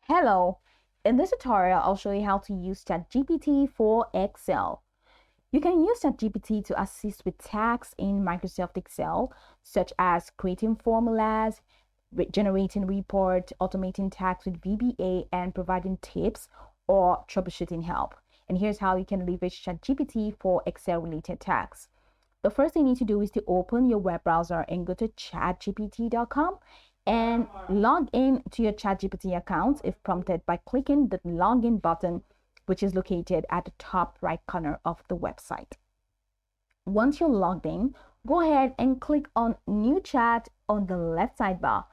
Hello, in this tutorial, I'll show you how to use ChatGPT for Excel. You can use ChatGPT to assist with tasks in Microsoft Excel, such as creating formulas, generating reports, automating tasks with VBA, and providing tips or troubleshooting help. And here's how you can leverage ChatGPT for Excel-related tasks. The first thing you need to do is to open your web browser and go to chatgpt.com and log in to your ChatGPT account if prompted by clicking the login button, which is located at the top right corner of the website. Once you're logged in, go ahead and click on New Chat on the left sidebar.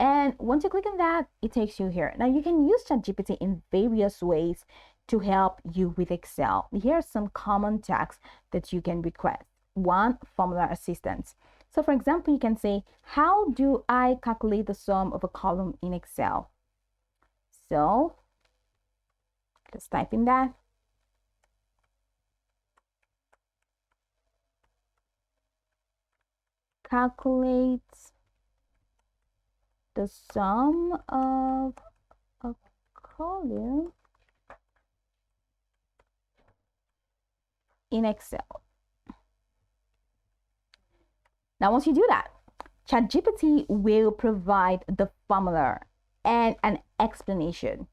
And once you click on that, it takes you here. Now you can use ChatGPT in various ways to help you with Excel. Here are some common tasks that you can request. One, formula assistance. So for example, you can say, how do I calculate the sum of a column in Excel? So let's type in that. Calculate the sum of a column in Excel. Now, once you do that, ChatGPT will provide the formula and an explanation,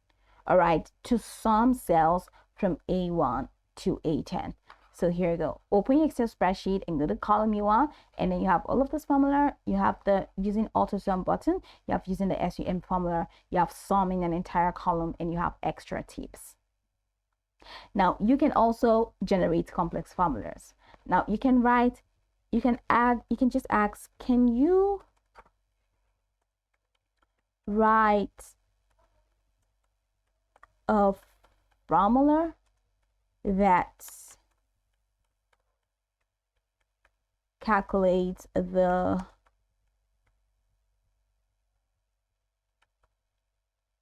all right, to sum cells from A1 to A10. So here you go. Open your Excel spreadsheet and go to the column you want, and then you have all of this formula. You have the using auto sum button, you have using the SUM formula, you have summing an entire column, and you have extra tips. Now you can also generate complex formulas. Now you can write, you can just ask, can you write a formula that calculates the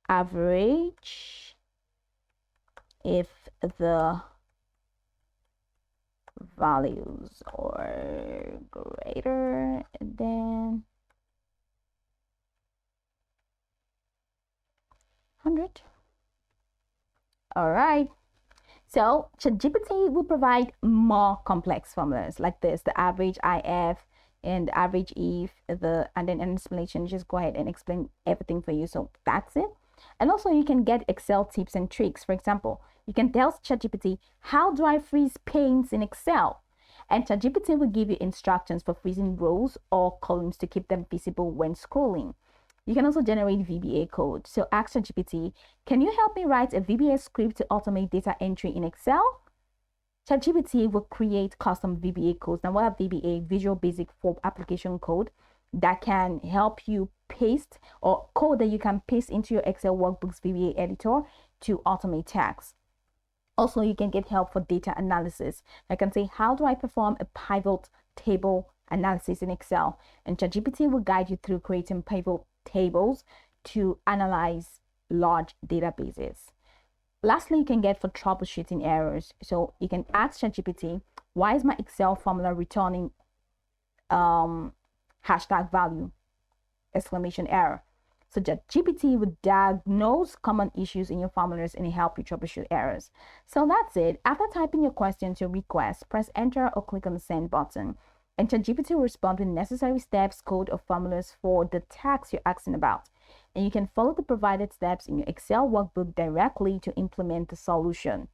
average if the values are greater than 100. All right. So ChatGPT will provide more complex formulas like this, the average IF and the average if, and then an explanation. Just go ahead and explain everything for you. So that's it. And also you can get Excel tips and tricks. For example, you can tell ChatGPT, how do I freeze panes in Excel? And ChatGPT will give you instructions for freezing rows or columns to keep them visible when scrolling. You can also generate VBA code. So ask ChatGPT, can you help me write a VBA script to automate data entry in Excel? ChatGPT will create custom VBA codes. Now, what are VBA? Visual Basic Form Application Code that can help you paste, or code that you can paste into your Excel workbooks VBA editor to automate tasks. Also, you can get help for data analysis. I can say, how do I perform a pivot table analysis in Excel? And ChatGPT will guide you through creating pivot tables to analyze large databases. Lastly, you can get for troubleshooting errors. So you can ask ChatGPT, why is my Excel formula returning hashtag value exclamation error? So ChatGPT will diagnose common issues in your formulas and help you troubleshoot errors. So that's it. After typing your questions, your request, press enter or click on the send button. And ChatGPT will respond with necessary steps, code, or formulas for the task you're asking about. And you can follow the provided steps in your Excel workbook directly to implement the solution.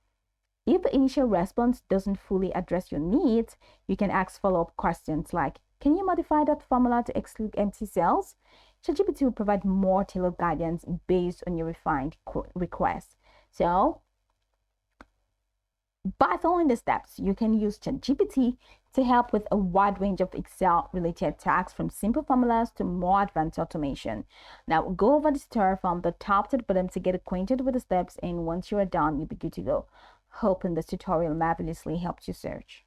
If the initial response doesn't fully address your needs, you can ask follow-up questions like, can you modify that formula to exclude empty cells? ChatGPT will provide more tailored guidance based on your refined request. So, by following the steps, you can use ChatGPT to help with a wide range of Excel-related tasks, from simple formulas to more advanced automation. Now, go over this tutorial from the top to the bottom to get acquainted with the steps, and once you are done, you'll be good to go. Hoping this tutorial marvelously helped you search.